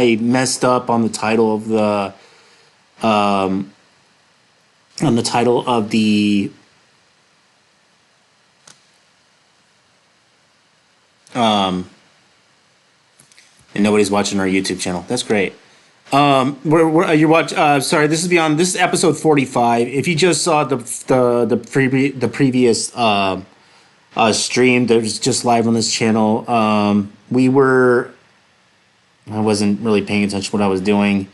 I messed up on the title of the on the title of the and nobody's watching our YouTube channel. That's great. You're watch. Sorry, this is episode 45. If you just saw the previous stream that was just live on this channel, I wasn't really paying attention to what I was doing.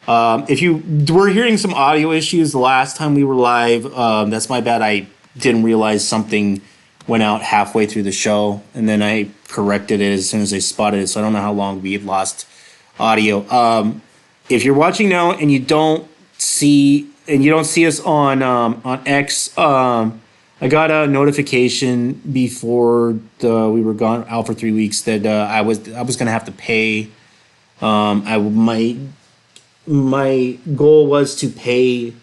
If you were hearing some audio issues the last time we were live, that's my bad. I didn't realize something went out halfway through the show, and then I corrected it as soon as I spotted it. So I don't know how long we had lost audio. If you're watching now and you don't see us on X, I got a notification before we were gone out for 3 weeks that I was gonna have to pay. My goal was to pay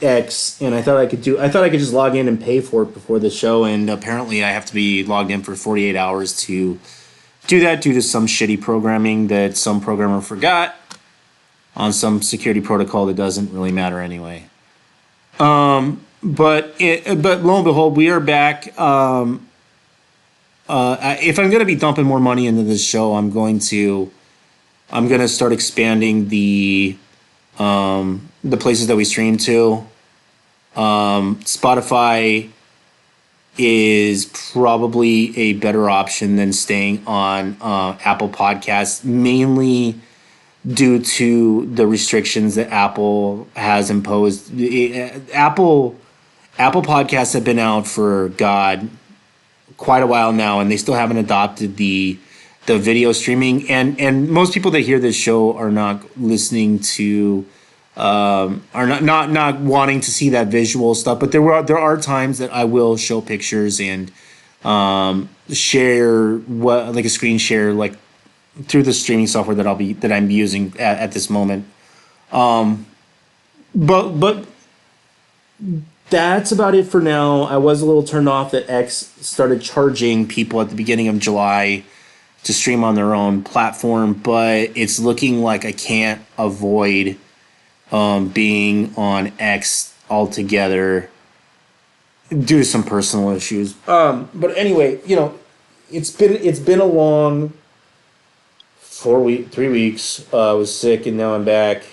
X, and I thought I could just log in and pay for it before the show, and apparently I have to be logged in for 48 hours to do that due to some shitty programming that some programmer forgot on some security protocol that doesn't really matter anyway. But lo and behold, we are back. If I'm going to be dumping more money into this show, I'm going to start expanding the places that we stream to. Spotify is probably a better option than staying on Apple Podcasts, mainly due to the restrictions that Apple has imposed. Apple Podcasts have been out for quite a while now, and they still haven't adopted the video streaming. And most people that hear this show are not listening to are not wanting to see that visual stuff. But there are times that I will show pictures and share like a screen share like through the streaming software that I'm using at this moment. But that's about it for now. I was a little turned off that X started charging people at the beginning of July to stream on their own platform, but it's looking like I can't avoid being on X altogether due to some personal issues. But anyway, it's been a long 3 weeks. I was sick and now I'm back,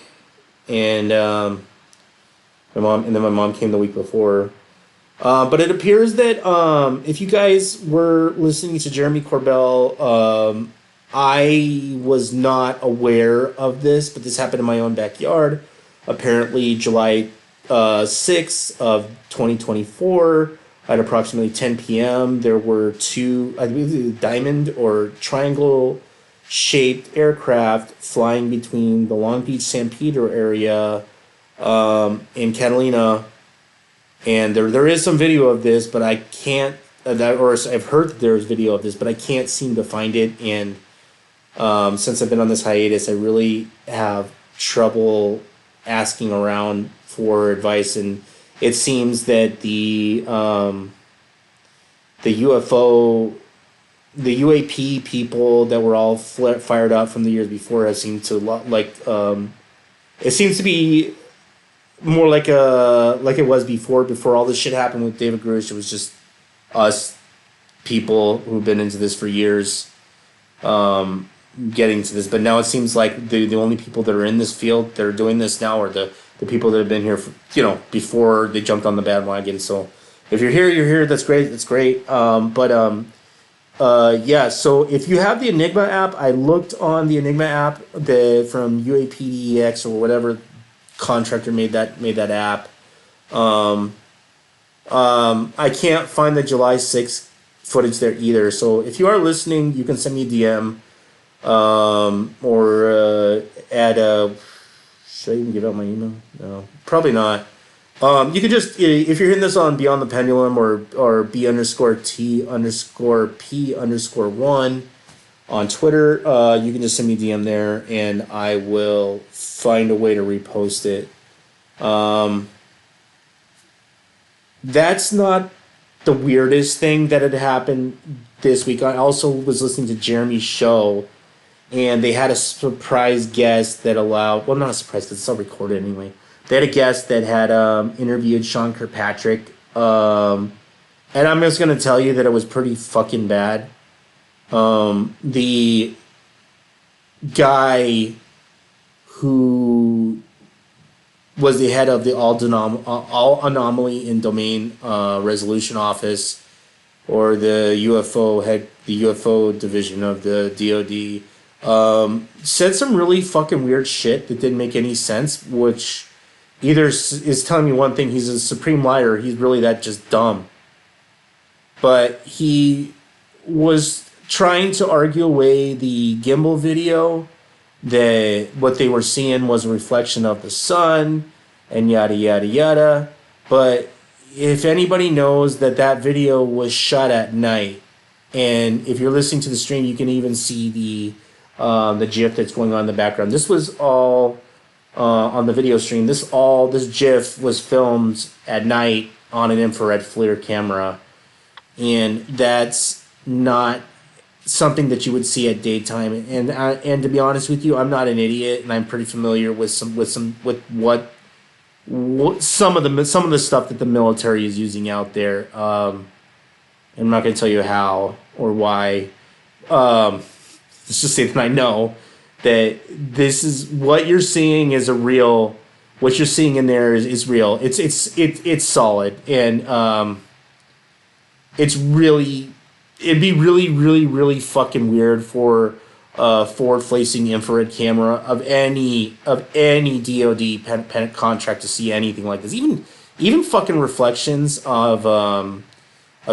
and my mom came the week before. But it appears that if you guys were listening to Jeremy Corbell, I was not aware of this, but this happened in my own backyard. Apparently, July 6th of 2024, at approximately 10 p.m., there were two, I believe, diamond or triangle-shaped aircraft flying between the Long Beach San Pedro area in Catalina. And there is some video of this, but I can't, or I've heard that there's video of this, but I can't seem to find it. And since I've been on this hiatus, I really have trouble asking around for advice. And it seems that the UAP people that were all fired up from the years before have seemed to it seems to be more like it was before all this shit happened with David Grush. It was just us people who've been into this for years getting to this. But now it seems like the only people that are in this field that are doing this now are the people that have been here for, before they jumped on the bandwagon. So if you're here, you're here. That's great. That's great. Yeah, so if you have the Enigma app, I looked on the Enigma app from UAPDX or whatever contractor made that app. I can't find the July 6th footage there either. So if you are listening, you can send me a DM or add a... Should I even give out my email? No, probably not. You could just, if you're hitting this on Beyond the Pendulum or B_T_P_1 on Twitter, you can just send me a DM there and I will find a way to repost it. That's not the weirdest thing that had happened this week. I also was listening to Jeremy's show, and they had a surprise guest that allowed, well, not a surprise because it's all recorded anyway. They had a guest that had interviewed Sean Kirkpatrick, and I'm just gonna tell you that it was pretty fucking bad. The guy who was the head of the all anomaly in domain resolution office, or the UFO division of the DoD, said some really fucking weird shit that didn't make any sense, which either is telling me one thing: he's a supreme liar, he's really that just dumb. But he was trying to argue away the gimbal video, that what they were seeing was a reflection of the sun, and yada yada yada. But if anybody knows that that video was shot at night, and if you're listening to the stream, you can even see the GIF that's going on in the background. This was all on the video stream. This GIF was filmed at night on an infrared FLIR camera, and that's not something that you would see at daytime. And to be honest with you, I'm not an idiot, and I'm pretty familiar with some what some of the stuff that the military is using out there. I'm not going to tell you how or why. Let's just say that I know that this is what you're seeing is a real. What you're seeing in there is real. It's solid, and it's really. It'd be really, really, really fucking weird for a forward-facing infrared camera of any DoD contract to see anything like this. Even fucking reflections of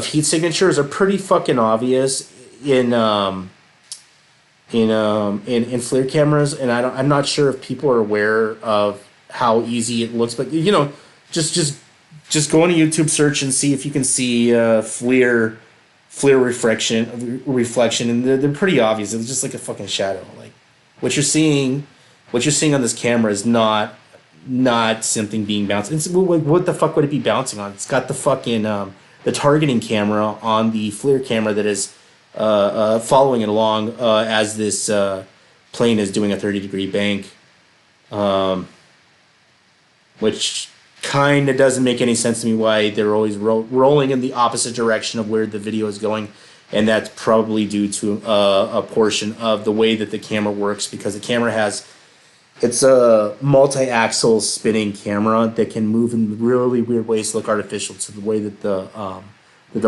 heat signatures are pretty fucking obvious in FLIR cameras, and I'm not sure if people are aware of how easy it looks. But just go on a YouTube search and see if you can see FLIR reflection, and they're pretty obvious. It's just like a fucking shadow. Like what you're seeing on this camera is not something being bounced. It's, what the fuck would it be bouncing on? It's got the fucking the targeting camera on the FLIR camera that is following it along as this plane is doing a 30-degree bank, which kind of doesn't make any sense to me why they're always rolling in the opposite direction of where the video is going, and that's probably due to a portion of the way that the camera works, because the camera it's a multi-axle spinning camera that can move in really weird ways to look artificial to the way that the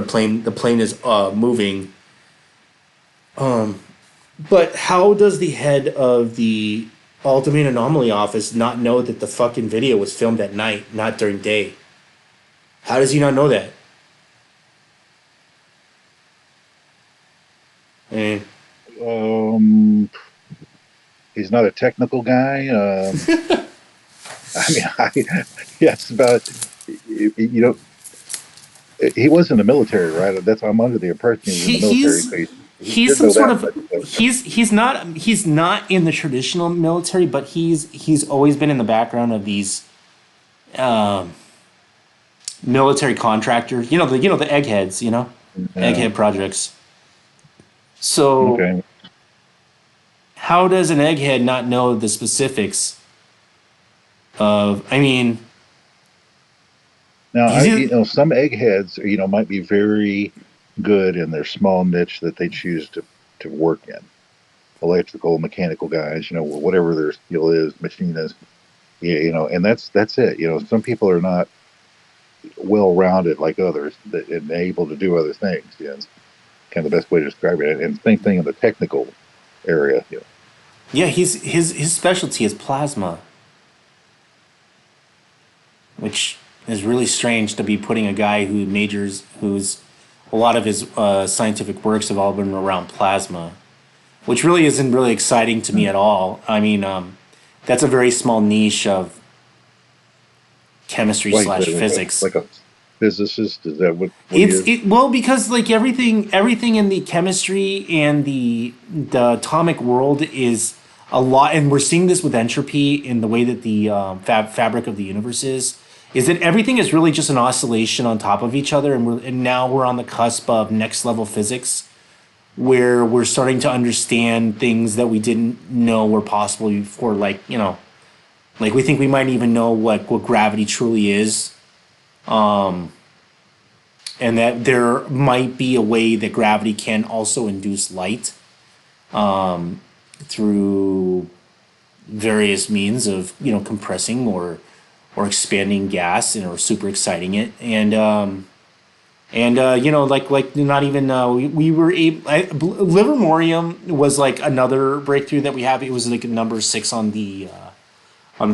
plane is moving. But how does the head of the All Domain Anomaly Office not know that the fucking video was filmed at night, not during day? How does he not know that? He's not a technical guy. Yes, but he was in the military, right? I'm under the impression he was in the military. He's some sort of he's not in the traditional military, but he's always been in the background of these military contractors. The eggheads, egghead projects. So okay. How does an egghead not know the specifics of? Now some eggheads, might be very good in their small niche that they choose to work in. Electrical, mechanical guys, whatever their skill is, machinists, and that's it. Some people are not well-rounded like others and able to do other things. It's kind of the best way to describe it. And same thing in the technical area. Yeah, his specialty is plasma, which is really strange to be putting a guy who's a lot of his scientific works have all been around plasma, which really isn't really exciting to me at all. That's a very small niche of chemistry / physics. Like a physicist, is that what well, because like everything in the chemistry and the atomic world is a lot, and we're seeing this with entropy in the way that the fabric of the universe is. is that everything is really just an oscillation on top of each other, and now we're on the cusp of next level physics, where we're starting to understand things that we didn't know were possible before. Like like we think we might even know what gravity truly is, and that there might be a way that gravity can also induce light through various means of compressing or expanding gas or super exciting it. Like not even we were able. Livermorium was like another breakthrough that we have. It was like number 6 on the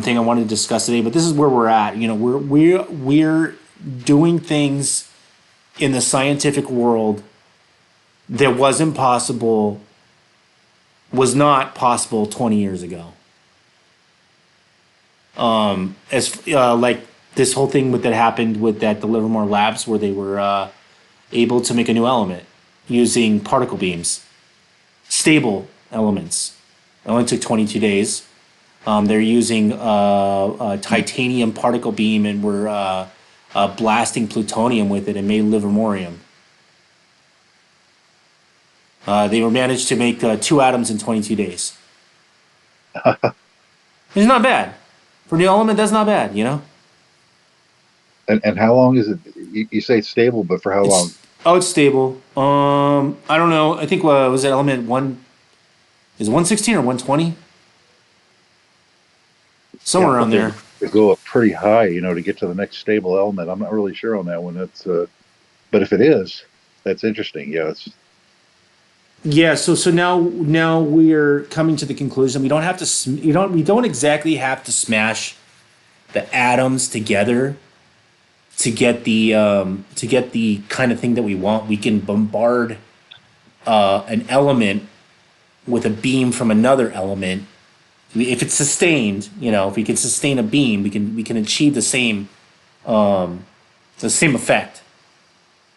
thing I wanted to discuss today. But this is where we're at. We're doing things in the scientific world that was not possible 20 years ago. As like this whole thing that happened with the Livermore Labs, where they were able to make a new element using particle beams, stable elements. It only took 22 days. They're using a titanium particle beam, and were blasting plutonium with it and made livermorium. They were managed to make 2 atoms in 22 days. It's not bad. For the element, that's not bad, And how long is it? You say it's stable, but for how long? It's stable. I don't know. I think was it element one? Is it 116 or 120? Somewhere around there. To go up pretty high, to get to the next stable element. I'm not really sure on that one. That's but if it is, that's interesting. Yeah, it's Yeah, so now we're coming to the conclusion we don't have to we don't exactly have to smash the atoms together to get the kind of thing that we want. We can bombard an element with a beam from another element. If it's sustained, if we can sustain a beam, we can achieve the same effect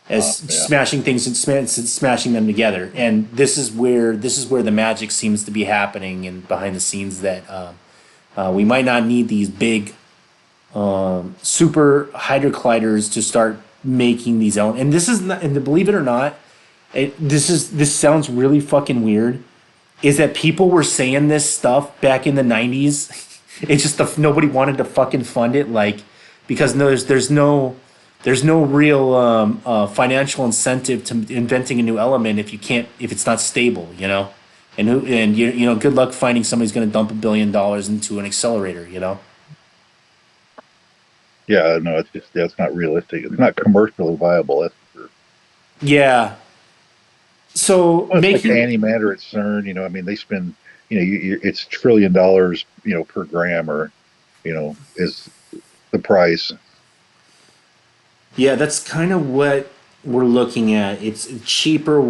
as smashing things and smashing them together. And this is where the magic seems to be happening and behind the scenes, that we might not need these big super hydrocolliders to start making these elements. And this is not, and believe it or not, this sounds really fucking weird. Is that people were saying this stuff back in the 90s? It's just nobody wanted to fucking fund it, because there's no real financial incentive to inventing a new element if it's not stable, and good luck finding somebody who's going to dump $1 billion into an accelerator, Yeah, no, it's just it's not realistic. It's not commercially viable. That's for sure. Yeah. So Well, it's like making antimatter at CERN. I mean, they spend it's $1 trillion per gram, or is the price. Yeah, that's kind of what we're looking at. It's a cheaper,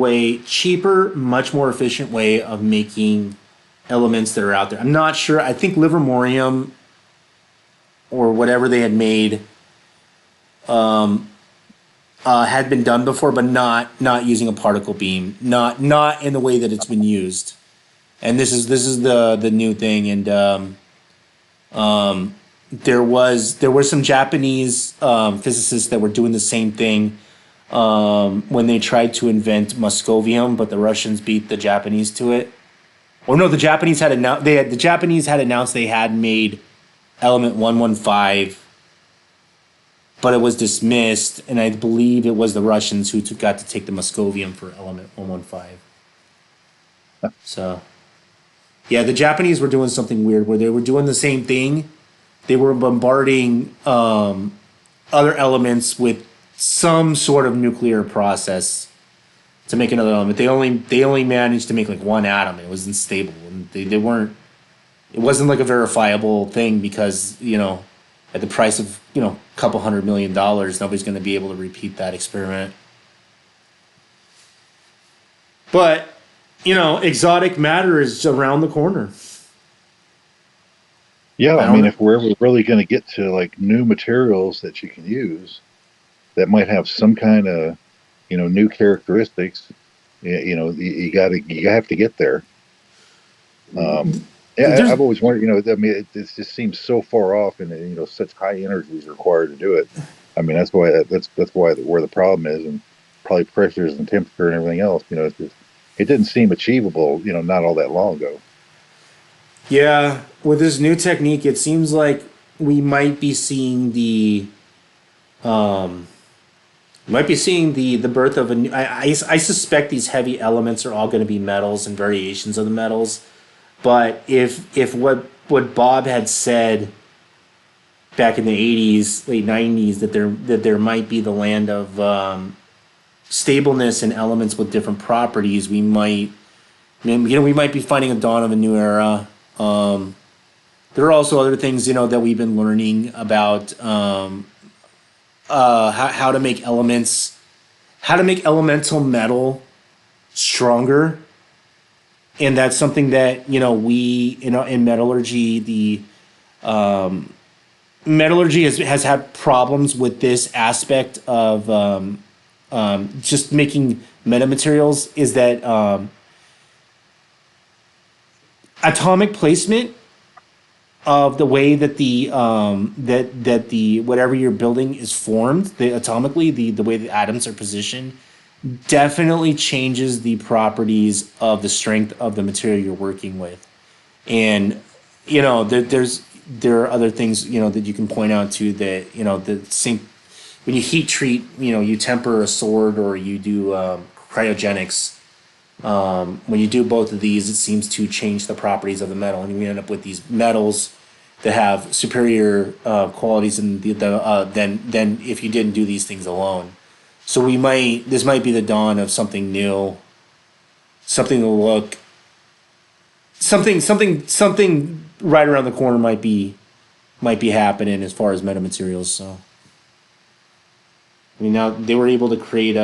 much more efficient way of making elements that are out there. I'm not sure. I think livermorium or whatever they had made had been done before, but not using a particle beam, not in the way that it's been used. And this is the new thing. And there were some Japanese physicists that were doing the same thing when they tried to invent moscovium, but the Russians beat the Japanese to it. Or no, the Japanese had announced they had made element 115, but it was dismissed, and I believe it was the Russians who got to take the moscovium for element 115. So, yeah, the Japanese were doing something weird where they were doing the same thing. They were bombarding other elements with some sort of nuclear process to make another element. They only managed to make like one atom. It was unstable, and they weren't. It wasn't like a verifiable thing because at the price of a couple $100 million, nobody's going to be able to repeat that experiment. But exotic matter is around the corner. Yeah, I mean, if we're ever really going to get to like new materials that you can use that might have some kind of new characteristics, you have to get there. Yeah, There's I've always wondered. I mean, it just seems so far off, and such high energy is required to do it. I mean, that's why where the problem is, and probably pressures and temperature and everything else. It didn't seem achievable. Not all that long ago. Yeah, with this new technique, it seems like we might be seeing the birth of a new. I suspect these heavy elements are all going to be metals and variations of the metals. But if what Bob had said back in the '80s, late '90s, that there might be the land of stableness and elements with different properties, we might be finding a dawn of a new era. There are also other things that we've been learning about how to make elemental metal stronger, and that's something that we in metallurgy the metallurgy has had problems with this aspect of just making metamaterials. Is that atomic placement of the way that the whatever you're building is formed, atomically, the way the atoms are positioned definitely changes the properties of the strength of the material you're working with. And there are other things that you can point out to, that the same when you heat treat, you temper a sword, or you do cryogenics. When you do both of these, it seems to change the properties of the metal, and you end up with these metals that have superior qualities than if you didn't do these things alone. So this might be the dawn of something new, something to look, something right around the corner might be happening as far as metamaterials. So I mean, now they were able to create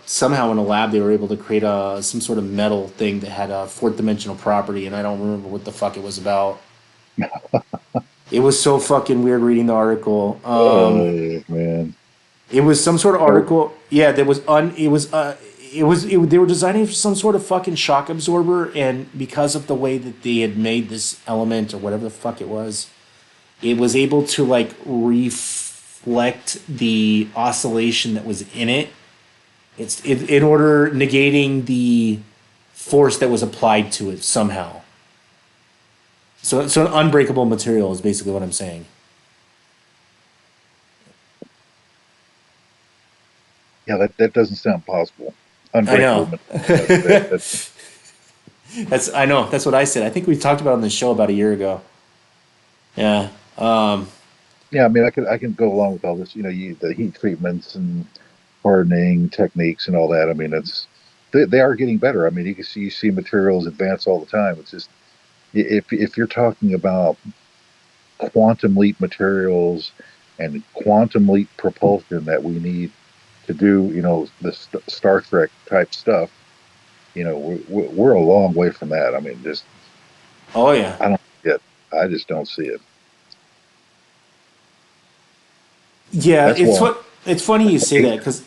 somehow in a lab they were able to create some sort of metal thing that had a fourth dimensional property, and I don't remember what the fuck it was about. It was so fucking weird reading the article. Man. It was some sort of So, article. Yeah, that was they were designing for some sort of fucking shock absorber, and because of the way that they had made this element or whatever the fuck it was able to like reflect the oscillation that was in it. In order negating the force that was applied to it somehow. So an unbreakable material is basically what I'm saying. yeah, that doesn't sound possible. I Unbreakable know. material. That I know. That's what I said. I think we talked about it on the show about a year ago. Yeah. Yeah, I mean, I can go along with all this. The heat treatments and hardening techniques and all that. I mean, they are getting better. I mean, you see materials advance all the time. It's just if you're talking about quantum leap materials and quantum leap propulsion that we need to do, the Star Trek type stuff. We're a long way from that. I mean, just Oh yeah. I don't see it. I just don't see it. Yeah. That's why. It's funny you say that, because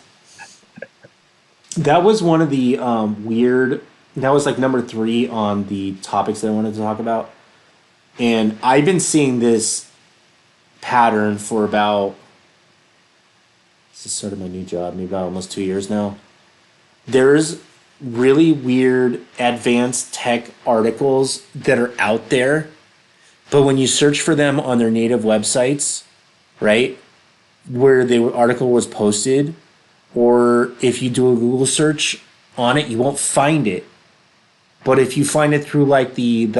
that was one of the weird. That was like number three on the topics that I wanted to talk about, and I've been seeing this pattern for about. This is sort of my new job, maybe about almost 2 years now. There's really weird advanced tech articles that are out there, but when you search for them on their native websites, right, where the article was posted, or if you do a Google search on it, you won't find it. But if you find it through like the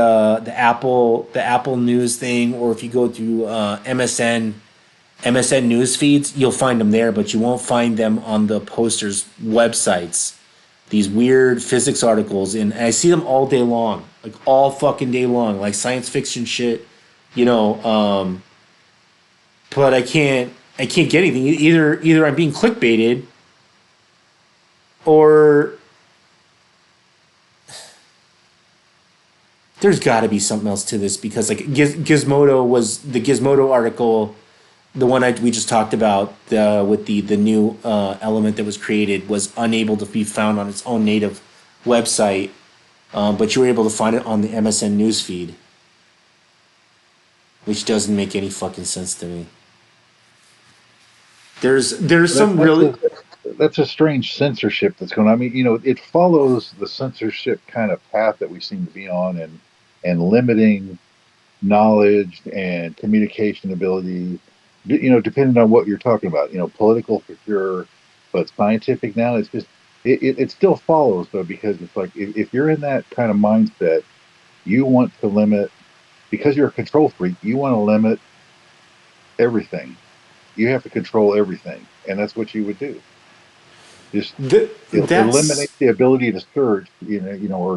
Apple News thing, or if you go through MSN news feeds, you'll find them there, but you won't find them on the posters' websites. These weird physics articles, and I see them all day long, like all fucking day long, like science fiction shit, you know. But I can't get anything. Either I'm being clickbaited, or there's got to be something else to this, because like Gizmodo was the Gizmodo article, the one we just talked about, with the new element that was created, was unable to be found on its own native website, but you were able to find it on the MSN newsfeed. which doesn't make any fucking sense to me. There's That, some that's really a that's a strange censorship that's going on. I mean, it follows the censorship kind of path that we seem to be on, and limiting knowledge and communication ability. Depending on what you're talking about. Political for sure, but scientific now, it's just it still follows though, because it's like if you're in that kind of mindset, you want to limit, because you're a control freak. You want to limit everything. You have to control everything, and that's what you would do. Just eliminate that's the ability to search,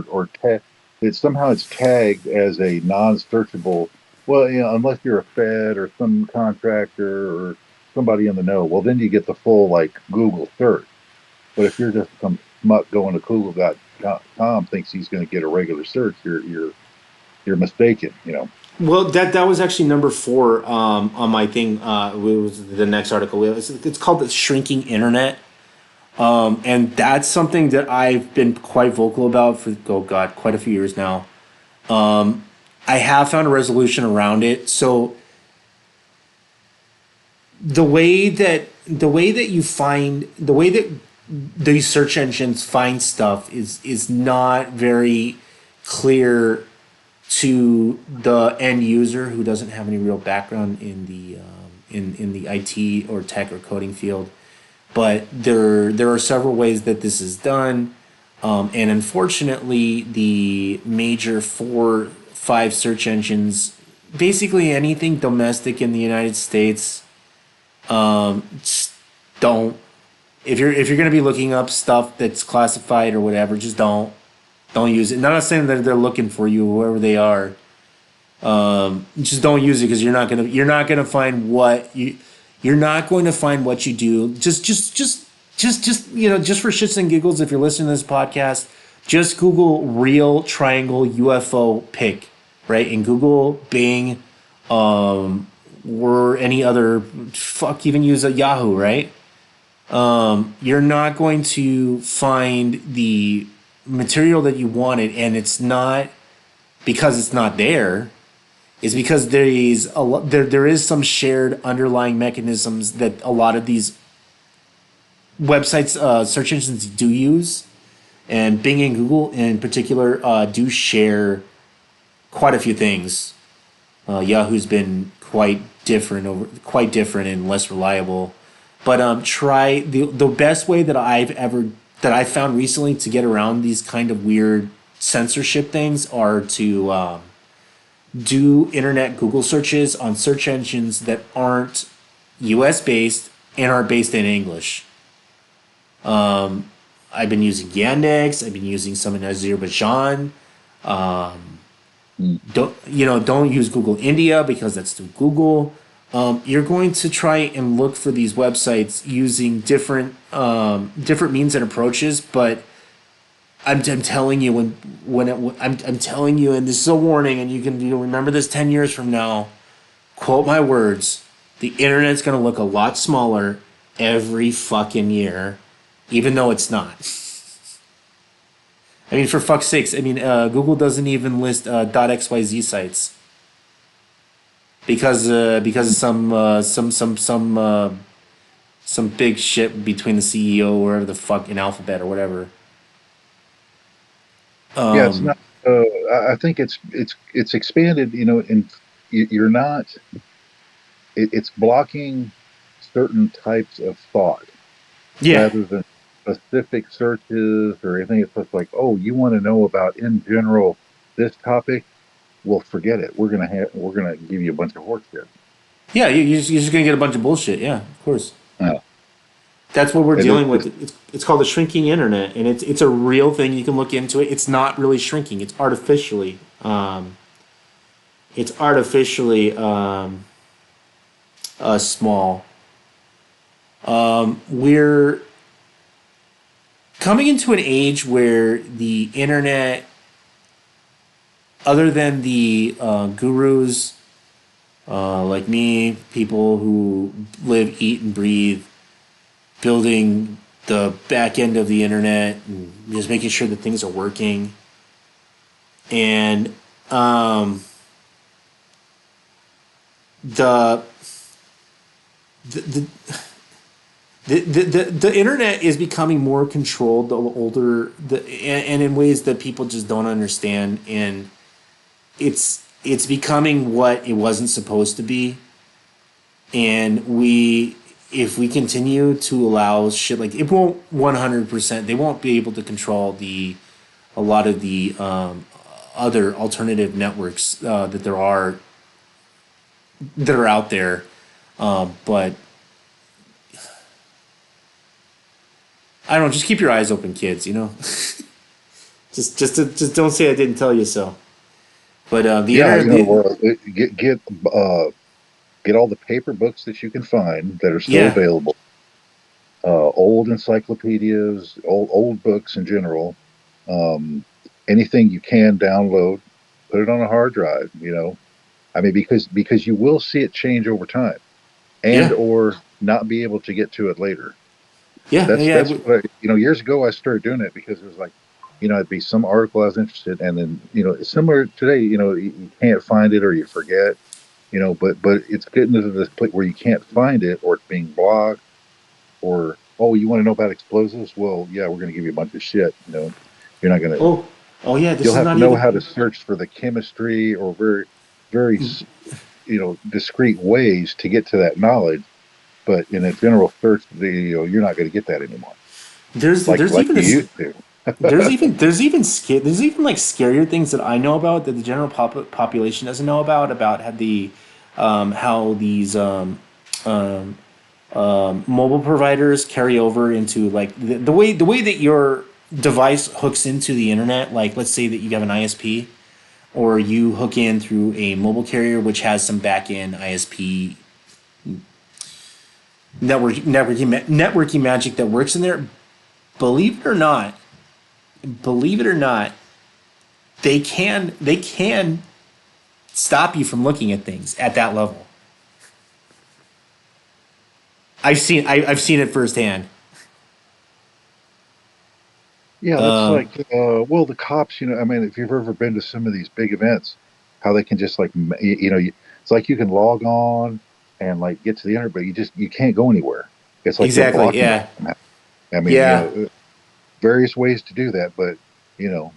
or tag it. Somehow it's tagged as a non-searchable. Well, unless you're a Fed or some contractor or somebody in the know, well, then you get the full like Google search. But if you're just some smut going to Google.com thinks he's going to get a regular search, you're mistaken. well, that was actually number four on my thing. It was the next article. It's called the shrinking internet. And that's something that I've been quite vocal about for, oh God, quite a few years now. I have found a resolution around it. So the way that you find the way that these search engines find stuff is not very clear to the end user who doesn't have any real background in the in the IT or tech or coding field. But there are several ways that this is done, and unfortunately, the major 4, 5 search engines, basically anything domestic in the United States, just don't. If you're gonna be looking up stuff that's classified or whatever, just don't use it. Not saying that they're looking for you, whoever they are. Just don't use it because you're not gonna find what you're not going to find what you do. Just for shits and giggles, if you're listening to this podcast, just Google real triangle UFO pic, right? And Google, Bing, or any other, fuck, even use a Yahoo, right? You're not going to find the material that you wanted, and it's not because it's not there. Is because there is some shared underlying mechanisms that a lot of these websites, search engines do use, and Bing and Google in particular do share quite a few things. Yahoo's been quite different and less reliable. But try the best way that I found recently to get around these kind of weird censorship things are to do internet Google searches on search engines that aren't US based and are based in English. I've been using Yandex. I've been using some in Azerbaijan. Mm. Don't use Google India because that's through Google. You're going to try and look for these websites using different means and approaches, but I'm telling you I'm telling you, and this is a warning, and you'll remember this 10 years from now. Quote my words: the internet's going to look a lot smaller every fucking year, even though it's not. I mean, for fuck's sakes, I mean, Google doesn't even list .xyz sites because of some big shit between the CEO or wherever the fuck in Alphabet or whatever. Yeah, it's not. I think it's expanded. And you're not. It's blocking certain types of thought Yeah, rather than specific searches or anything. It's just like, oh, you want to know about in general this topic? Well, forget it. We're gonna give you a bunch of horse shit. yeah, you're just gonna get a bunch of bullshit. Yeah, of course. Uh, That's what we're and dealing this, with. It's called the shrinking internet, and it's a real thing. You can look into it. It's not really shrinking. It's artificially small. We're coming into an age where the internet, other than the gurus like me, people who live, eat, and breathe building the back end of the internet and just making sure that things are working. And the the, the internet is becoming more controlled the older and in ways that people just don't understand, and it's becoming what it wasn't supposed to be. And we if we continue to allow shit like it won't 100%, they won't be able to control the a lot of the other alternative networks that are out there. But I don't know. Just keep your eyes open, kids. Just don't say I didn't tell you so. But the Yeah, internet, get all the paper books that you can find that are still yeah, available. Old encyclopedias, old books in general. Um, Anything you can download, put it on a hard drive. I mean, because you will see it change over time, and yeah, or not be able to get to it later. yeah, That's yeah, what years ago I started doing it because it was like, it'd be some article I was interested, and then it's similar today. You can't find it or you forget. But it's getting to this point where you can't find it, or it's being blocked, or oh, you want to know about explosives? Well, yeah, we're going to give you a bunch of shit. You're not going to. oh, oh, yeah. This You'll is have to not know even. how to search for the chemistry or very discrete ways to get to that knowledge. But in a general search, you're not going to get that anymore, There's like even you this. used to. There's even like scarier things that I know about that the general population doesn't know about how these mobile providers carry over into like the way that your device hooks into the internet. Like, let's say that you have an ISP, or you hook in through a mobile carrier which has some back end ISP networking magic that works in there. Believe it or not, believe it or not, they can stop you from looking at things at that level. I've seen it firsthand. Yeah, that's like, well, the cops, I mean, if you've ever been to some of these big events, how they can just like, it's like you can log on and like get to the internet, but you can't go anywhere. It's like they're Exactly. blocking it. Yeah. I mean, Yeah. various ways to do that, but, you know,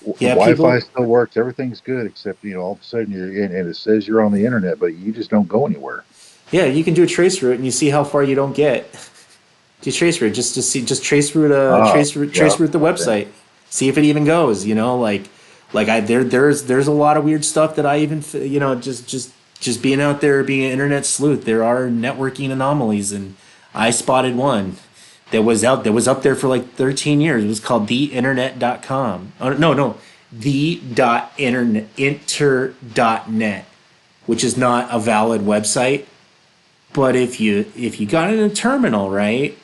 the Yeah. Wi-Fi People. still works. Everything's good, except, all of a sudden you're in and it says you're on the internet, but you just don't go anywhere. Yeah. You can do a trace route and you see how far you don't get. Do trace route. Just Ah, yeah, trace route the yeah. website. See if it even goes. Like there's a lot of weird stuff that I even just being out there being an internet sleuth. There are networking anomalies, and I spotted one that was up there for like 13 years. It was called theinternet.com. Oh, no, the dot inter.net, which is not a valid website. But if you got in a terminal, right,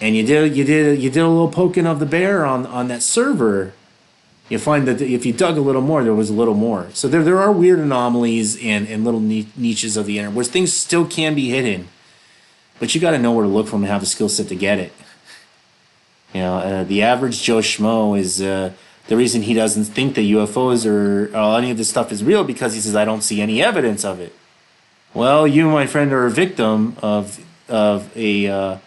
and you did a little poking of the bear on that server, you find that if you dug a little more, there was a little more. So there are weird anomalies and little niches of the internet where things still can be hidden, but you got to know where to look for them and have the skill set to get it. The average Joe Schmo is the reason he doesn't think that UFOs or any of this stuff is real, because he says, I don't see any evidence of it. Well, you, my friend, are a victim of a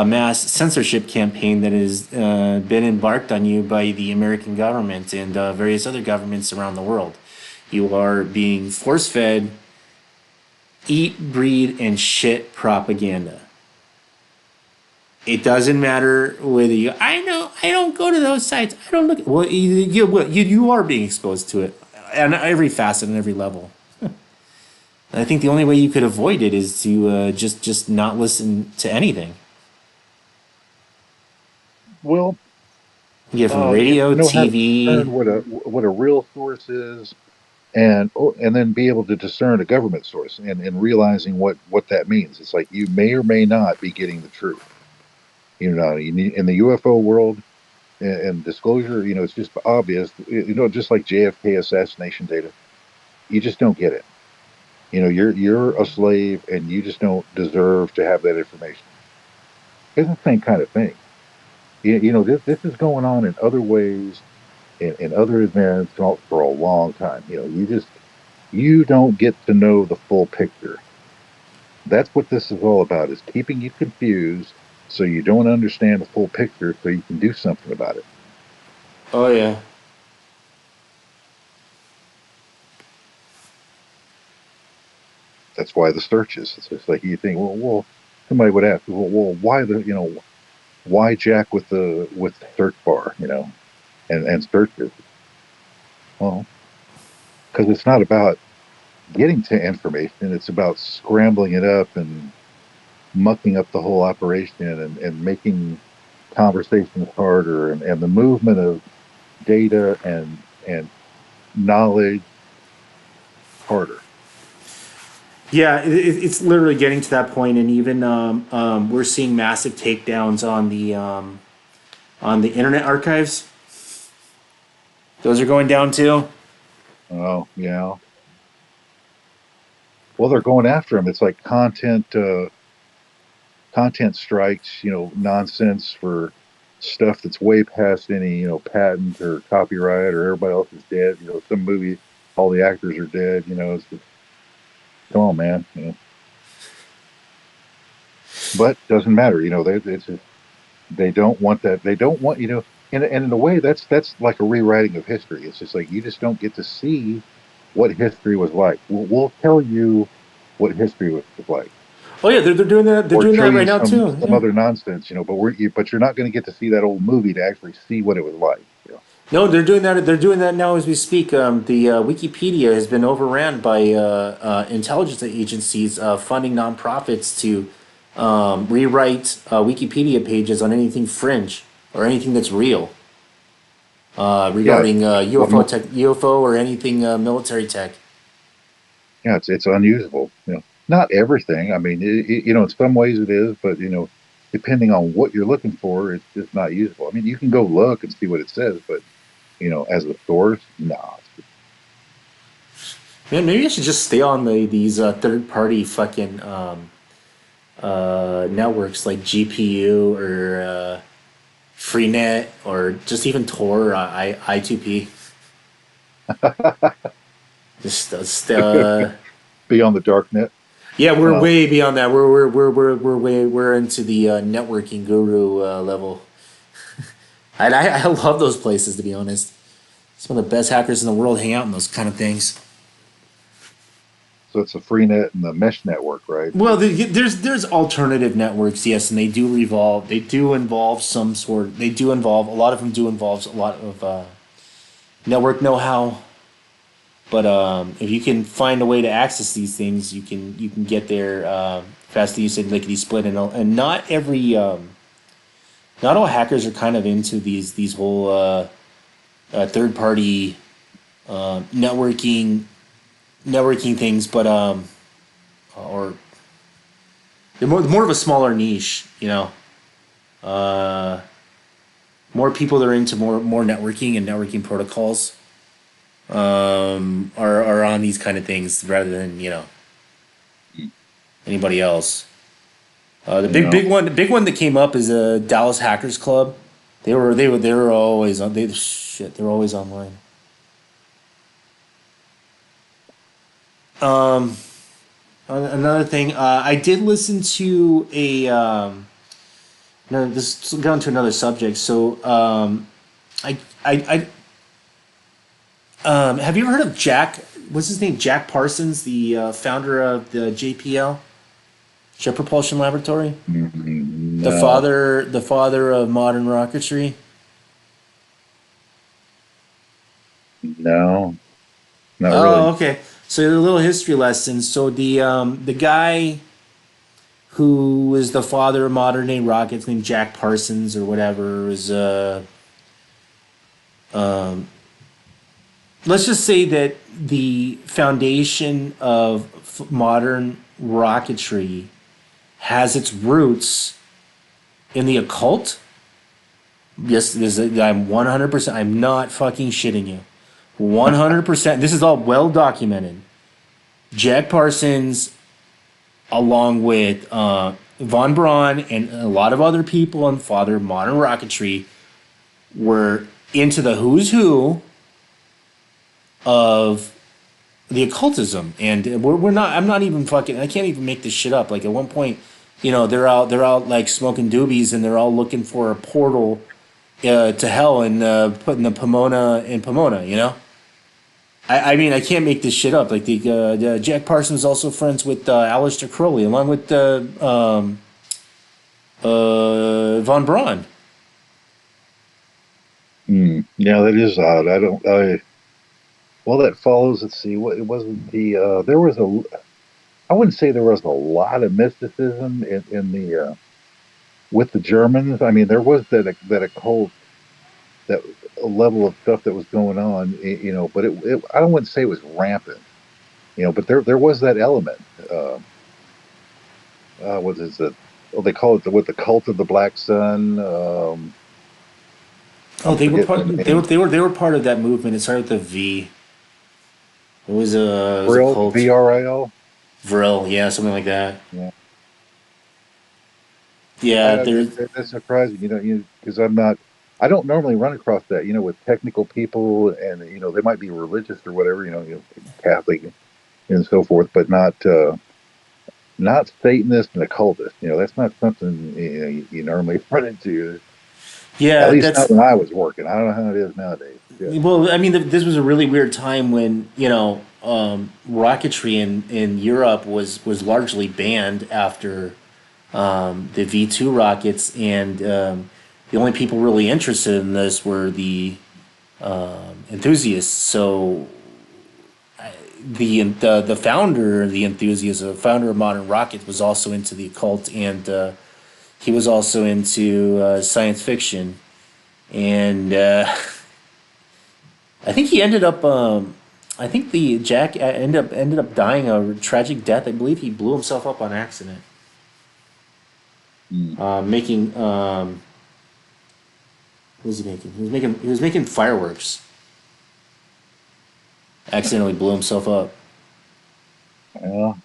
mass censorship campaign that has been embarked on you by the American government and various other governments around the world. You are being force fed eat, breed, and shit propaganda. It doesn't matter whether you. I know I don't go to those sites. I don't look. Well, you are being exposed to it on every facet and every level. And I think the only way you could avoid it is to just not listen to anything. Well, You get from you have radio, to know how to TV. discern what a real source is, and then be able to discern a government source, and realizing what that means. It's like you may or may not be getting the truth. In the UFO world and disclosure, it's just obvious. Just like JFK assassination data, you just don't get it. You're a slave, and you just don't deserve to have that information. It's the same kind of thing. This is going on in other ways, in other events for a long time. You just You don't get to know the full picture. That's what this is all about, is keeping you confused so you don't understand the full picture so you can do something about it. Oh yeah. That's why the searches. It's just like you think, well, somebody would ask, why why Jack with the search bar, and searches? Well, because it's not about getting to information; it's about scrambling it up and mucking up the whole operation and making conversations harder and the movement of data and knowledge harder. Yeah, it's literally getting to that point, and even we're seeing massive takedowns on the Internet Archives. Those are going down too. Oh, yeah. Well, they're going after them. It's like content strikes, nonsense for stuff that's way past any, patent or copyright or everybody else is dead. Some movie, all the actors are dead. It's just, come on, man. But doesn't matter. It's just, they don't want that. They don't want, and in a way, that's like a rewriting of history. It's just like you just don't get to see what history was like. We'll tell you what history was like, Oh yeah, they're doing that. They're or doing show that you right now too. some Yeah. other nonsense, but you're not going to get to see that old movie to actually see what it was like. No, they're doing that. They're doing that now as we speak. The Wikipedia has been overran by intelligence agencies funding nonprofits to rewrite Wikipedia pages on anything fringe or anything that's real Yeah, regarding well, UFO or anything military tech. yeah, it's unusable. Not everything. I mean, in some ways it is, but depending on what you're looking for, it's just not usable. I mean, you can go look and see what it says, but as a source, no. Man, maybe I should just stay on these third party fucking networks like GPU or Freenet or just even Tor, I2P. Just Be on the dark net. yeah, we're Uh, way beyond that. We're into the networking guru level. I love those places, to be honest. Some of the best hackers in the world hang out in those kind of things. so it's a free net and the mesh network, right? Well, there's alternative networks, yes, and they do revolve. They do involve some sort. They do involve a lot of them. Do involve a lot of network know-how. But if you can find a way to access these things, you can get there faster. You said lickety split, and not all hackers are kind of into these whole third party networking things, but or they're more of a smaller niche, you know. Uh, More people that are into more networking and networking protocols are on these kind of things rather than anybody else. The You know, big one that came up is a Dallas Hackers Club. They were always on. They're always online. Um, Another thing, I did listen to a. No, this got into another subject. So, have you ever heard of Jack? What's his name? Jack Parsons, the founder of the JPL, Jet Propulsion Laboratory, no, the father of modern rocketry. no, not Oh, really. okay. So a little history lesson. So the guy who was the father of modern day rockets, named Jack Parsons or whatever, was let's just say that the foundation of modern rocketry has its roots in the occult. Yes, I'm 100%. I'm not fucking shitting you. 100%. This is all well documented. Jack Parsons, along with Von Braun and a lot of other people on Father Modern Rocketry, were into the who's who of the occultism, and we're not. I'm not even fucking. I can't even make this shit up. Like at one point, you know, they're out like smoking doobies, and they're all looking for a portal to hell and putting the Pomona in Pomona. You know, I mean, I can't make this shit up. Like the Jack Parsons is also friends with Aleister Crowley, along with Von Braun. Yeah, that is odd. I don't. Well, that follows. Let's see. What it wasn't the. There was a. I wouldn't say there was a lot of mysticism in the with the Germans. I mean, there was that occult, that level of stuff that was going on. But I don't wouldn't say it was rampant. But there was that element. What is it? Well, they call it the cult of the Black Sun. Oh, I'm they were forgetting part. the They were name. they were they were part of that movement. It started with a V. It was a Vril, cult. VRIL. Vril, yeah, something like that. Yeah, Yeah, there. that's surprising. Because I don't normally run across that. With technical people, and they might be religious or whatever. Catholic and so forth, but not Satanist and occultist. That's not something you normally run into. At Yeah, least not that's. when I was working. I don't know how it is nowadays. Yeah. Well, I mean, this was a really weird time when rocketry in Europe was largely banned after the V2 rockets, and the only people really interested in this were the enthusiasts. So the founder, the enthusiast, the founder of modern rockets, was also into the occult, and he was also into science fiction, and I think he ended up. I think the Jack ended up dying a tragic death. I believe he blew himself up on accident, Mm. making what was he making? He was making fireworks. Accidentally blew himself up. Well,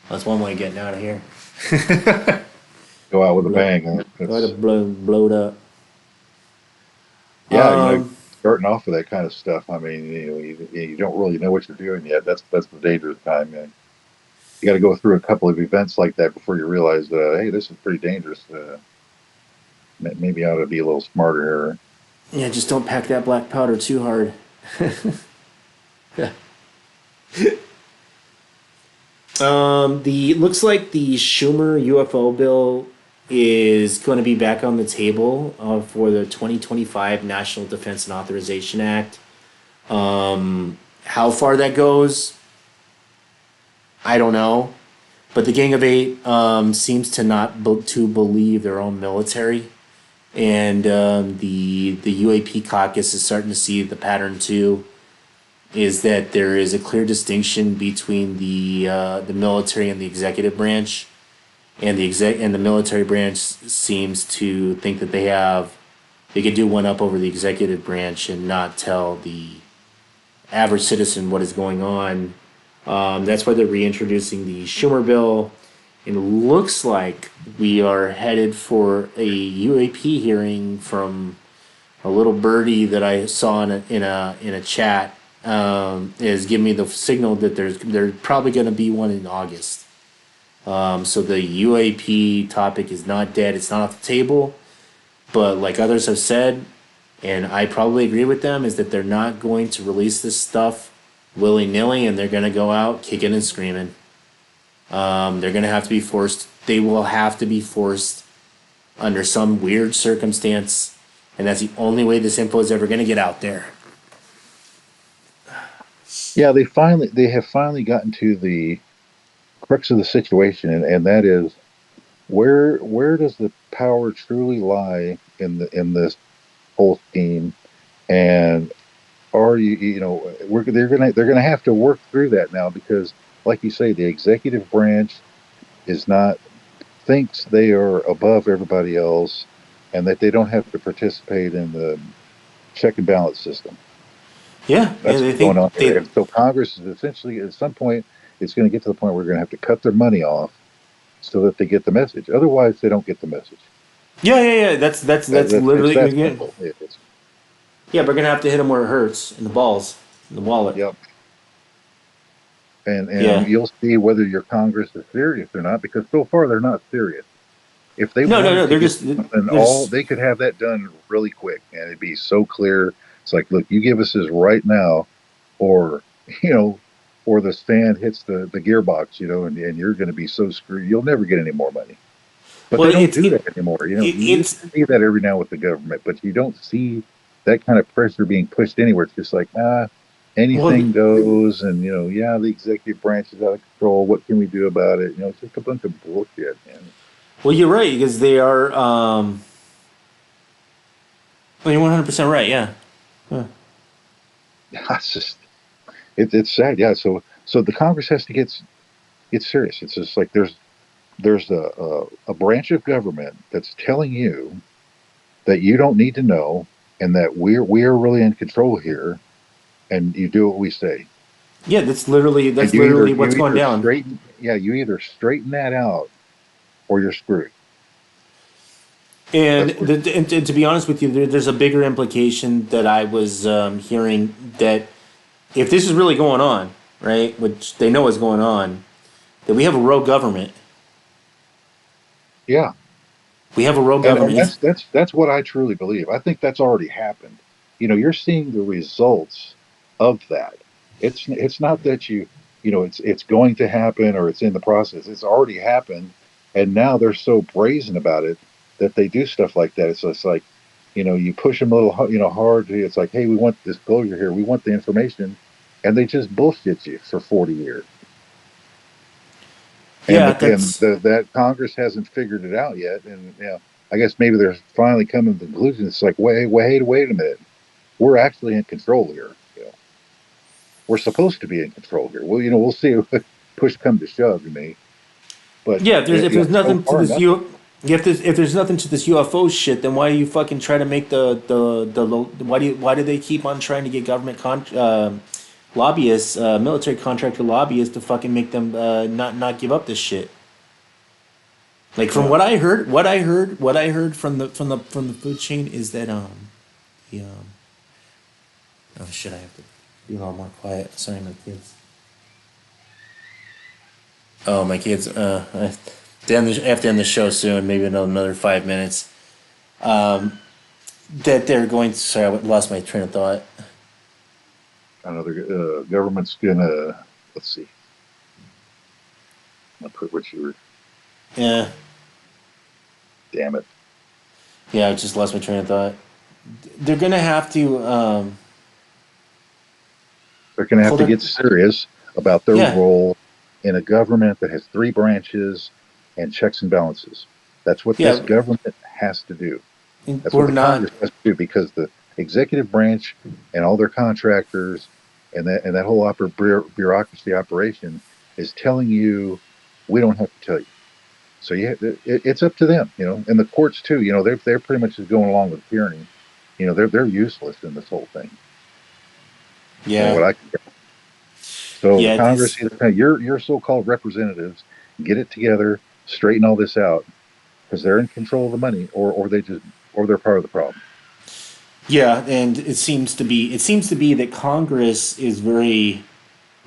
That's one way of getting out of here. go out with a Blow, bang. Huh? go ahead That's and blowed up. Yeah. Um, Starting off with that kind of stuff. I mean, you don't really know what you're doing yet. That's the dangerous time. You got to go through a couple of events like that before you realize, hey, this is pretty dangerous. Maybe I ought to be a little smarter here. yeah, just don't pack that black powder too hard. The looks like the Schumer UFO bill is going to be back on the table for the 2025 National Defense and Authorization Act. How far that goes, I don't know. But the Gang of Eight seems to not to believe their own military, and the UAP caucus is starting to see the pattern too. Is that there is a clear distinction between the military and the executive branch, and the military branch seems to think that they could do one up over the executive branch and not tell the average citizen what is going on. That's why they're reintroducing the Schumer bill. It looks like we are headed for a UAP hearing from a little birdie that I saw in a chat. Is giving me the signal that there's probably going to be one in August. So the UAP topic is not dead. It's not off the table. But like others have said, and I probably agree with them, is that they're not going to release this stuff willy nilly, and they're going to go out kicking and screaming. They're going to have to be forced. They will have to be forced under some weird circumstance, and that's the only way this info is ever going to get out there. Yeah, they have finally gotten to the crux of the situation, and that is where does the power truly lie in this whole scheme, and are they're gonna have to work through that now because, like you say, the executive branch is not thinks they are above everybody else, and that they don't have to participate in the check and balance system. Yeah, yeah, That's they what's going think on here. they. And so Congress is essentially, at some point, it's going to get to the point where we're going to have to cut their money off so that they get the message. Otherwise, they don't get the message. Yeah, yeah, yeah. That's It's literally that yeah. simple. Yeah, we're gonna have to hit them where it hurts in the balls, in the wallet. Yep. And Yeah. you'll see whether your Congress is serious or not, because so far they're not serious. If they No, no, wanted no. to They're get just something, they're all just they could have that done really quick, and it'd be so clear. It's like, look, you give us this right now, or you know, or the stand hits the gearbox, and you're going to be so screwed. You'll never get any more money. But well, they don't do that anymore. You used it's to see that every now with the government, but you don't see that kind of pressure being pushed anywhere. It's just like, well, anything goes, and yeah, the executive branch is out of control. What can we do about it? It's just a bunch of bullshit, man. well, you're right because they are. Well, you're 100% right. Yeah. Huh. It's just it's sad. Yeah. So the Congress has to get serious. It's just like there's a branch of government that's telling you that you don't need to know, and that we're really in control here, and you do what we say. Yeah, And that's you either literally what's going down. you either straighten that out or you're screwed. And, That's what. and to be honest with you, there's a bigger implication that I was hearing that if this is really going on, right, which they know is going on, that we have a rogue government. Yeah, We have a rogue and government. that's what I truly believe. I think that's already happened. You're seeing the results of that. It's not that it's going to happen or it's in the process. It's already happened, and now they're so brazen about it that they do stuff like that. It's just like, you push them a little, hard. It's like, hey, we want disclosure here. We want the information, and they just bullshit you for 40 years. And Yeah, and that's that Congress hasn't figured it out yet. And I guess maybe they're finally coming to the conclusion. It's like, wait a minute. We're actually in control here. We're supposed to be in control here. Well, we'll see. Push come to shove, but yeah. If there's so nothing to far this nothing. you. If there's nothing to this UFO shit, then why do you fucking try to make why do they keep on trying to get government lobbyists, military contractor lobbyists to fucking make them not give up this shit? Like from Yeah, what I heard from the food chain is that the oh shit, I have to be a little more quiet. Sorry, my kids. Oh, my kids. I have to end the show soon. Maybe another 5 minutes. That they're going. Sorry, I lost my train of thought. I know the government's gonna. Let's see. I'll put what you were. Yeah, Damn it. yeah. I just lost my train of thought. They're gonna have to They're gonna have pull to their. get serious about their Yeah, role in a government that has three branches and checks and balances. That's what this yeah. government has to do. That's what We're the not. Congress has to do, because the executive branch and all their contractors and that whole bureaucracy operation is telling you, we don't have to tell you. So it's up to them, and the courts too. They're pretty much just going along with tyranny. They're useless in this whole thing. Yeah, What I So the yeah. Congress, This. either your so-called representatives, get it together, straighten all this out, because they're in control of the money, or they're part of the problem. Yeah, and it seems to be that Congress is very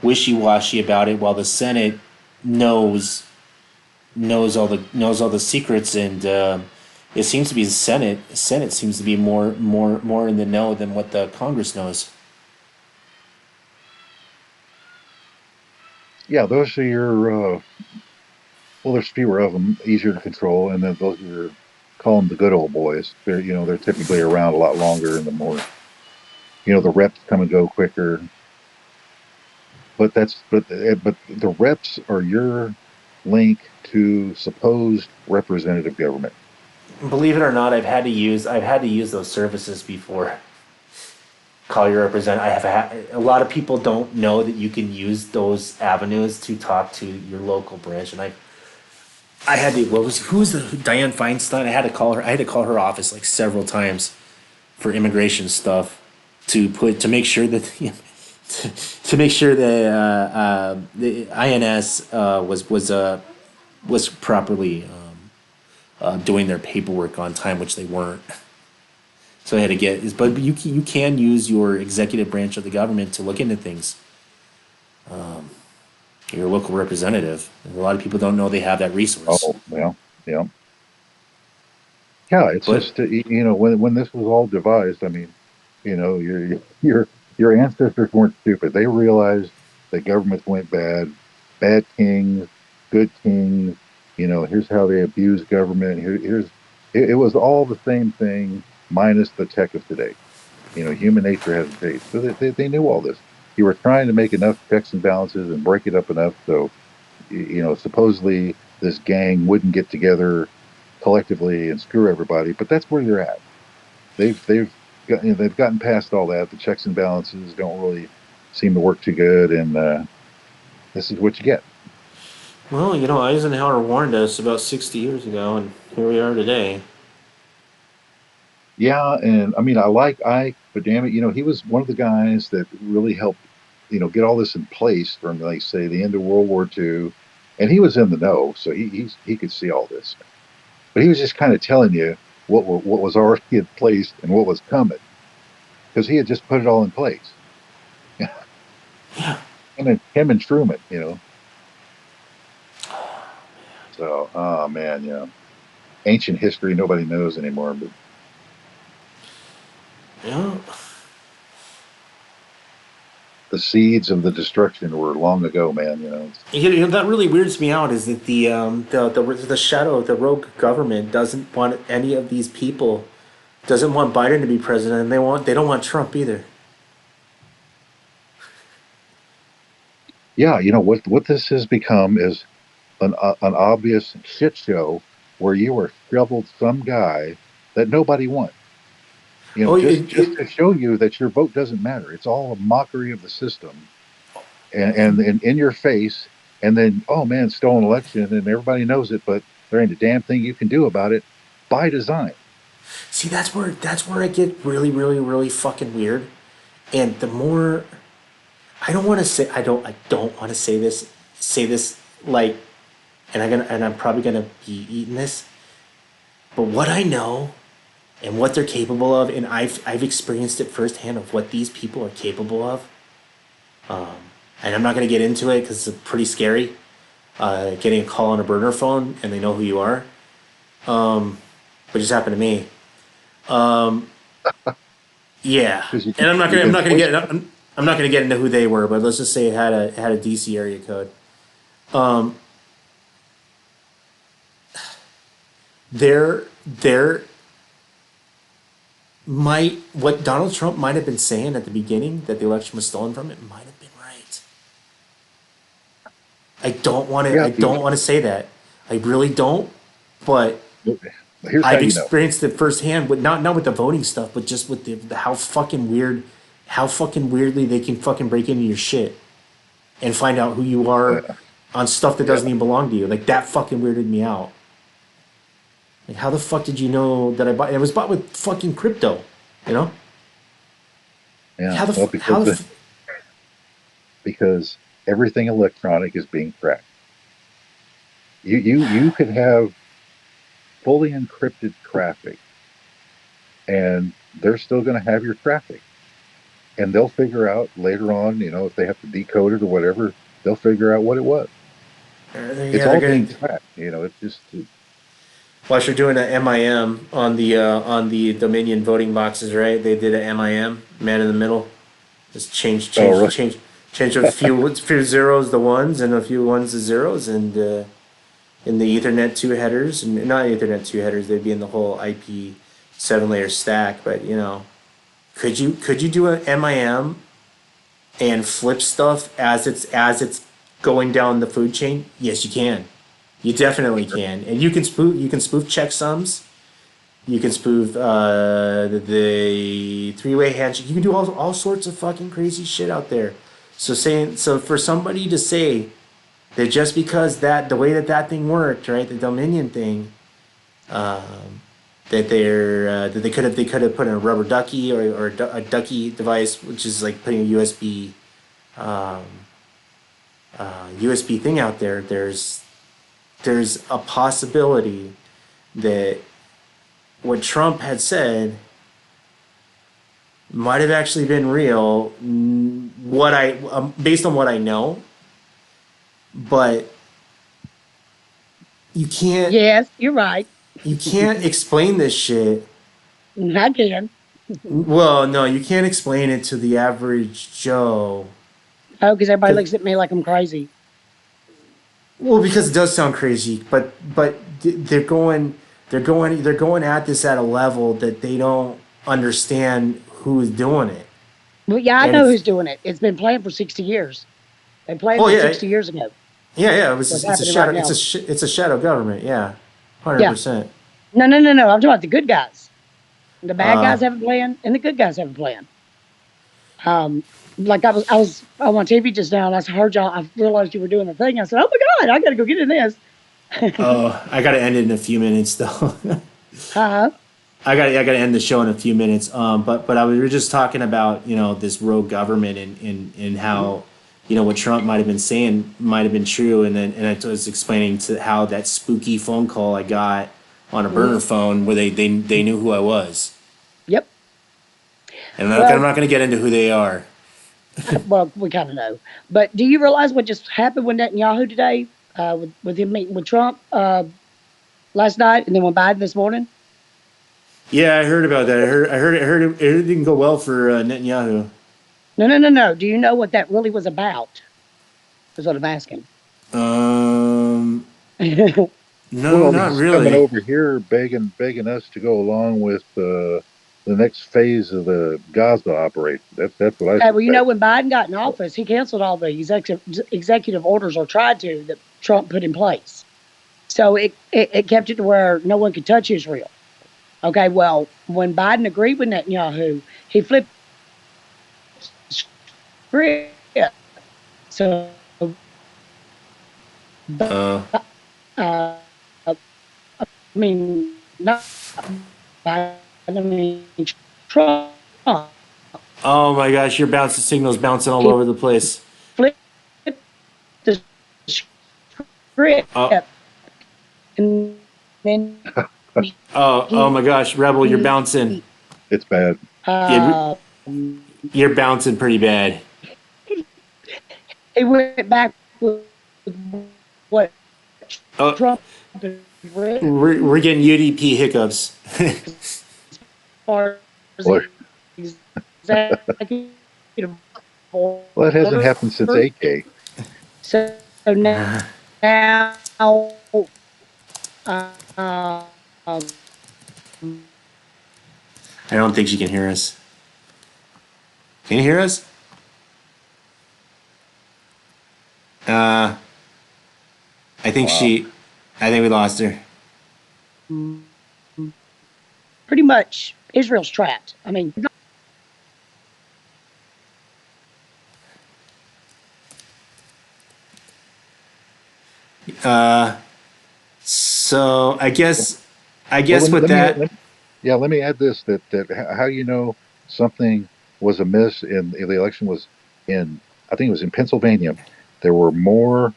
wishy-washy about it, while the Senate knows knows all the secrets, and it seems to be the Senate seems to be more in the know than what the Congress knows. Yeah, those are your well, there's fewer of them, easier to control, and then those are call them the good old boys. They're typically around a lot longer, and the more the reps come and go quicker. But the reps are your link to supposed representative government. Believe it or not, I've had to use those services before. Call your representative. A lot of people don't know that you can use those avenues to talk to your local branch, and I had to. Who's the Diane Feinstein? I had to call her office like several times for immigration stuff to make sure that to make sure that the INS was properly doing their paperwork on time, which they weren't. So I had to get, but you can use your executive branch of the government to look into things. Your local representative. And a lot of people don't know they have that resource. Oh, well, yeah. Yeah, it's But just when this was all devised. I mean, your ancestors weren't stupid. They realized that governments went bad, bad kings, good kings. Here's how they abuse government. It was all the same thing minus the tech of today. Human nature hasn't changed, so they knew all this. You were trying to make enough checks and balances and break it up enough so supposedly this gang wouldn't get together collectively and screw everybody, but that's where you're at. They've gotten past all that. The checks and balances don't really seem to work too good, and this is what you get. well, Eisenhower warned us about 60 years ago, and here we are today. Yeah, and I mean, I like Ike, but damn it, he was one of the guys that really helped, get all this in place from, like, say, the end of World War II, and he was in the know, so he could see all this. But he was just kind of telling you what was already in place and what was coming because he had just put it all in place. Yeah. Him and Truman. So, oh man, ancient history nobody knows anymore. But Yeah. the seeds of the destruction were long ago, man. That really weirds me out is that the shadow of the rogue government doesn't want any of these people, doesn't want Biden to be president, and they don't want Trump either. Yeah, what this has become is an obvious shit show where you are shoveled some guy that nobody wants. Oh, Just to show you that your vote doesn't matter. It's all a mockery of the system and in your face. And then, oh man, stolen election, and everybody knows it, but there ain't a damn thing you can do about it by design. see, that's where I get really, really, really fucking weird. And the more I don't want to say this like, and I'm probably gonna be eating this. But what I know and what they're capable of, and I've experienced it firsthand of what these people are capable of. And I'm not gonna get into it because it's pretty scary. Getting a call on a burner phone and they know who you are, which just happened to me. Yeah, Because and you've I'm been not gonna get poisoned. I'm not gonna get into who they were, but let's just say it had a DC area code. There might what Donald Trump might have been saying at the beginning that the election was stolen from it might have been right. Yeah, I don't want to say that. I really don't, but here's how I've you know. experienced it firsthand with not with the voting stuff, but just with the how fucking weirdly they can fucking break into your shit and find out who you are Uh, on stuff that yeah, doesn't even belong to you. Like that fucking weirded me out. Like how the fuck did you know that I bought? It was bought with fucking crypto, you know? Like yeah. how the Well, how the because everything electronic is being tracked. You could have fully encrypted traffic, and they're still going to have your traffic, and they'll figure out later on, if they have to decode it or whatever, they'll figure out what it was. It's yeah they're all gonna being tracked. It's just Watch they're doing an MIM on the Dominion voting boxes, right? They did a MIM, man in the middle. Just oh really? change a few zeros to ones and a few ones to zeros, and in the Ethernet two headers, and not Ethernet two headers, they'd be in the whole IP 7 layer stack. But could you do an MIM and flip stuff as it's going down the food chain? Yes, you can. You definitely can, and you can spoof checksums. You can spoof the three-way handshake. You can do all sorts of fucking crazy shit out there. So for somebody to say that just because that the way that thing worked, right, the Dominion thing, that they could have put in a rubber ducky or a ducky device, which is like putting a USB thing out there. There's a possibility that what Trump had said might have actually been real. What I based on what I know, but you can't Yes, you're right. you can't explain this shit. I can. Well, no, you can't explain it to the average Joe. Oh, because everybody 'Cause- looks at me like I'm crazy. Well, because it does sound crazy, but they're going at this at a level that they don't understand who's doing it, Well, yeah, I and know it's who's doing it. It's been planned for 60 years. They planned oh it yeah, 60 years ago. yeah. What's It's a happening right shadow. now? It's a shadow government. Yeah, hundred Yeah. percent. No, no, no, no. I'm talking about the good guys. The bad Uh, guys have a plan, and the good guys have a plan. Um, like I was on my TV just now, and I heard y'all. I realized you were doing the thing. I said, "Oh my god, I got to go get in this." oh, I gotta end it in a few minutes though. Huh? I gotta end the show in a few minutes. But we were just talking about this rogue government and how what Trump might have been saying might have been true, and I was explaining to how that spooky phone call I got on a Mm-hmm. burner phone where they knew who I was, Yep. and I'm Well, not gonna get into who they are. well, we kind of know. But do you realize what just happened with Netanyahu today? With him meeting with Trump last night, and then with Biden this morning. Yeah, I heard about that. I heard it didn't go well for Netanyahu. No, no, no, no. Do you know what that really was about? Is what I'm asking. Um, no, Well, not he's coming really. over here begging us to go along with the next phase of the Gaza operation. That's what I Okay, well, you know, suspect. when Biden got in office, he canceled all the executive orders, or tried to, that Trump put in place. So it kept it to where no one could touch Israel. Okay, well, when Biden agreed with Netanyahu, he flipped the script. So, Uh, I not Biden, I mean Trump. oh my gosh, your signal's bouncing all He over the place. flipped the script, Oh, and then oh he my gosh, Rebel, you're bouncing. It's bad. Yeah, uh, you're bouncing pretty bad. he went back with what Oh, Trump had written we're getting UDP hiccups. as far as Well, executive well, it hasn't orders. happened since AK. So now, um, I don't think she can hear us. Can you hear us? Uh, I think Wow. I think we lost her. pretty much Israel's trapped. I mean, So I Well, guess with that, yeah, let me add this that how you know something was amiss in the election was in, I think it was in Pennsylvania. There were more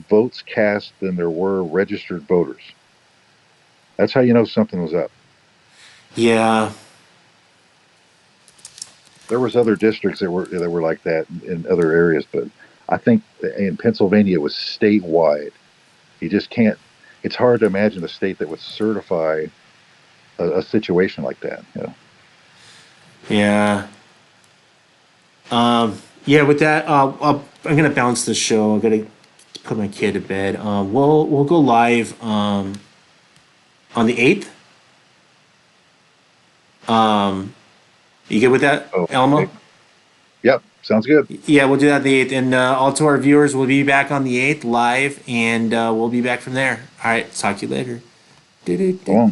votes cast than there were registered voters. That's how you know something was up. yeah, There was other districts that were like that in other areas, but I think in Pennsylvania it was statewide. You just can't. It's hard to imagine a state that would certify a situation like that. You know. yeah. Yeah, with that, I'm gonna bounce the show. I'm gonna put my kid to bed. We'll go live on the 8th. You good with that, Oh, okay. Elmo? Yep, sounds good. Yeah, we'll do that on the 8th, and all to our viewers, we'll be back on the 8th live, and we'll be back from there. All right, talk to you later. So long.